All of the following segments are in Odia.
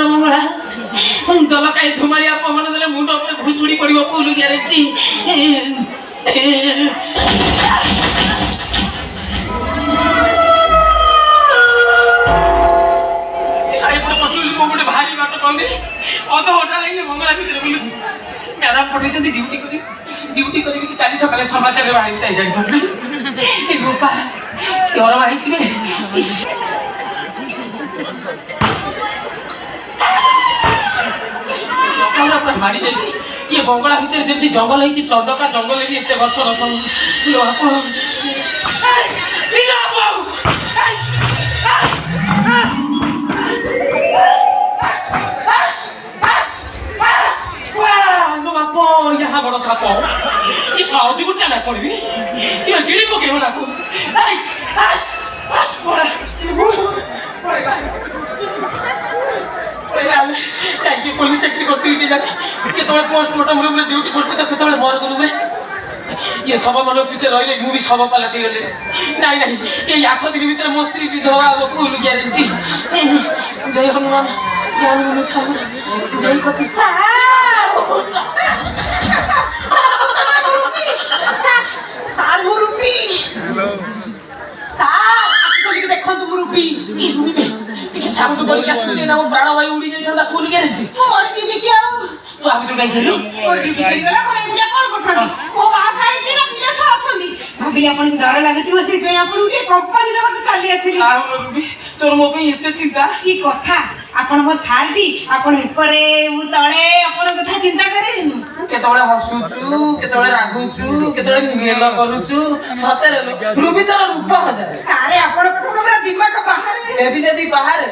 ମଙ୍ଗଳା ଦଲ କାଇ ଧୁମାଳିଆ ପବନ ଦେଲେ ମୁଣ୍ଡ ଉପରେ ଭୁଷୁଡି ପଡିବ ଫୁଲ ଗ୍ୟାରେଣ୍ଟି। ସାଇପଟେ ପଶିଗଲି କୋଉ ଗୋଟେ ଭାରି ବାଟ କହୁନି ଅଧଘଣ୍ଟା ଲାଗିଲେ ମଙ୍ଗଳା ଭିତରେ ବୁଲୁଛି। ମ୍ୟାଡାମ ପଠେଇଛନ୍ତି ଡ୍ୟୁଟି କରିକି ଚାଲି ସକାଳେ ସମାଚାରରେ ବାହାରିବି ତାଇ ଜାଣିପାରୁନି। ଗୋପା ଦରମା ହେଇଥିବେ ମାଡ଼ି ଯାଇଛି। ଇଏ ବଙ୍ଗଳା ଭିତରେ ଯେମିତି ଜଙ୍ଗଲ ହେଇଛି ଚନ୍ଦକା ଜଙ୍ଗଲ ହେଇଛି ଏତେ ଗଛ ରଥ ବାପ ଏହା ବଡ ସାପ ଏ ସାଉଜି ଗୋଟେ ନା ପଡିବି ଇଏ ଗିଳି ପକେଇବ ନାକୁ କାହିଁକି ପୋଲିସ ଚାକିରି କରିଥିଲି କେତେବେଳେ ପୋଷ୍ଟମର୍ଟମ ରୁମ୍ରେ ଡ୍ୟୁଟି କରୁଛି ତ କେତେବେଳେ ମର୍ଗ ରୁମ୍ରେ ଇଏ ଶବ ମାନଙ୍କ ଭିତରେ ରହିଲେ ମୁଁ ବି ଶବ ପାଲଟି ଗଲେ। ନାଇଁ ନାଇଁ ଏଇ 8 ଦିନ ଭିତରେ ମୋ ସ୍ତ୍ରୀ ବିଧବା ହବ ଫୁଲ ଗ୍ୟାରେଣ୍ଟି। ଜୟ ହନୁମାନ ଜୟ ହନୁମାନ ଜୟ କପି ଦେଖନ୍ତୁ ମୁରୁପି ଟିକେ ସାଉଣ୍ଡ କରିକି ଆସିଲି ନା ମୋ ପ୍ରାଣ ବାୟୁ ଉଡି ଯାଇଥାନ୍ତା ଫୁଲ ଗ୍ୟାରେଣ୍ଟି। ମରିଯିବି କି ଆଉ ତୁ ଆଗ କାହିଁ କହିଲୁ ଭାବିଲି ଆପଣଙ୍କୁ ଡର ଲାଗୁଥିବ ସେଥିପାଇଁ ଆପଣଙ୍କୁ ଟିକେ କମ୍ପାନୀ ଦେବାକୁ ଚାଲି ଆସିଲି। ତୋର ମୋ ପାଇଁ ଏତେ ଚିନ୍ତା କି କଥା ଆପଣ ମୋ ସାର୍ଟି ଆପଣ ଉପରେ ମୁଁ ତଳେ ଆପଣଙ୍କ କଥା ଚିନ୍ତା କରିବିନି। କେତେବେଳେ ହସୁଛୁ କେତେବେଳେ ରାଗୁଛୁ କେତେବେଳେ ଗେଲ କରୁଛୁ ସତରେ ରୁବି ତୋର ରୂପ ହଜାର ସାରେ ଆପଣଙ୍କ କଥା ପୁରା ଦିମାଗ ବାହାରେ ଏବେ ଯଦି ବାହାରେ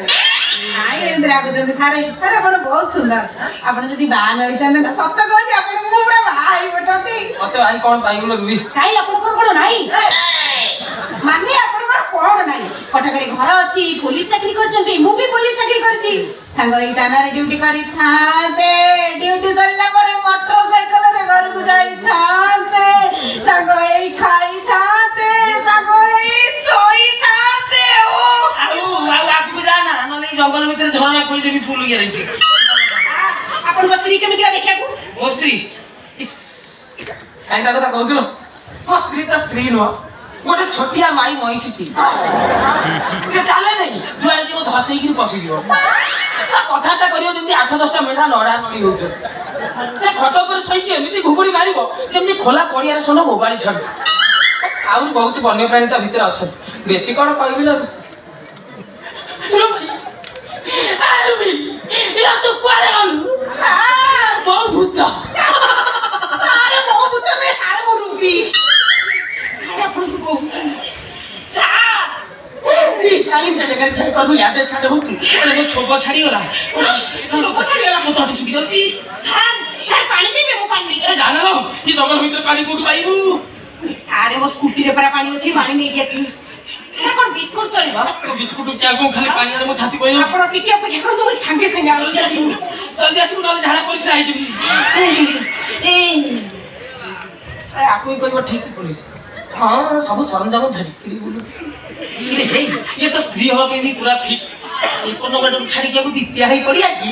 ନାଇଁ ଏମିତି ରାଗୁଛନ୍ତି ସାରେ ସାରେ ଆପଣ ବହୁତ ସୁନ୍ଦର। ଆପଣ ଯଦି ବାହା ନ ହେଇଥାନ୍ତେ ନା ସତ କହୁଛି ଆପଣଙ୍କୁ ମୁଁ ପୁରା ବାହା ହେଇପଡନ୍ତି। ମତେ ଭାଇ କଣ ପାଇବୁ ନା ରୁବି କାଇଁ ଆପଣଙ୍କର କଣ ନାହିଁ ମାନେ ଆପଣଙ୍କର କଣ ନାହିଁ କଟକରେ ଘର ଅଛି ପୋଲିସ ଚାକିରି କରିଛନ୍ତି ମୁଁ ବି ପୋଲିସ ଚାକିରି କରିଛି ସାଙ୍ଗ ଏଇ ଥାନାରେ ଡ୍ୟୁଟି କରିଥାନ୍ତେ ଡ୍ୟୁଟି ସରିଲା ପରେ ମୋଟର ସାଇକେଲରେ ଘରକୁ ଯାଇଥାନ୍ତେ ସାଙ୍ଗ ଏଇ ଖାଇଥାନ୍ତେ ସାଙ୍ଗ ଏଇ ଶୋଇଥାନ୍ତେ ଆଉ ଆଗକୁ ଯା ନା ନହେଲେ ଏଇ ଜଙ୍ଗଲ ଭିତରେ ଝରଣା ଖୋଳିଦେବି ଫୁଲ ଗ୍ୟାରେଣ୍ଟି। ଆପଣଙ୍କ ସ୍ତ୍ରୀ କେମିତିକା ଦେଖିବାକୁ? ମୋ ସ୍ତ୍ରୀ କାହିଁ ତା କଥା କହୁଛୁ ମୋ ସ୍ତ୍ରୀ ତ ସ୍ତ୍ରୀ ନୁହଁ ଗୋଟେ ଛୋଟିଆ ମାଇ ମଇଁଷିଟି ସେ ଚାଲେ ନାହିଁ ଯୁଆଡେ ଯିବ ଧସେଇକିରି ପଶିଯିବ କଥାଟା କରିବ ଯେମିତି 8-10ଟା ମେଢା ନଡା ନଡି ହଉଛନ୍ତି ସେ ଖଟ ଉପରେ ଶୋଇକି ଏମିତି ଘୁଗୁଡି ମାରିବ ଯେମିତି ଖୋଲା ପଡିଆରେ ସୋନ ମୋବାଇଲ ଛାଡୁଛି। ଆହୁରି ବହୁତ ବନ୍ୟପ୍ରାଣୀ ତା ଭିତରେ ଅଛନ୍ତି ବେଶୀ କଣ କହିବି ନା ତୁ କୁଆଡେ ଗଲୁ ମୋ ଭୂତ ସାରେ ମୋ ଭୂତ ନୁହେଁ ସାରେ ମୋ ରୁବି ଛାଡିଗଲା ପାଣି ପିଇବେ ମୁଁ ପାଣି ନେଇକି ଜାଣ ଏ ଜଙ୍ଗଲ ଭିତରେ ପାଣି କୋଉଠୁ ପାଇବୁ ସାରେ ମୋ ସ୍କୁଟିରେ ପରା ପାଣି ଅଛି ପାଣି ନେଇକି ଆସିଲି। କଣ ବିସ୍କୁଟ ଚଳିବ ବିସ୍କୁଟ ଖାଲି ପାଣି ଆଣେ ମୋ ଛାତି କହିବ ଆପଣ ଟିକେ ଅପେକ୍ଷା କରନ୍ତୁ ମୁଁ ସାଙ୍ଗେ ସାଙ୍ଗେ ଜଲ୍ଦି ଆସିବୁ ନହେଲେ ଝାଡା ପରିସ୍ରା ହେଇଯିବି। ଆକୁ କହିବ ଠିକ ପୋଲିସ ହଁ ସବୁ ସରଞ୍ଜାମ ଧରିକିରି ବୁଲୁଛି ଇଏ ତ ସ୍ତ୍ରୀ ହବା ପାଇଁ ବି ପୁରା ଫିଟ୍ ଛାଡିକି ଦ୍ୱିତୀୟ ହେଇ ପଡିଆ କି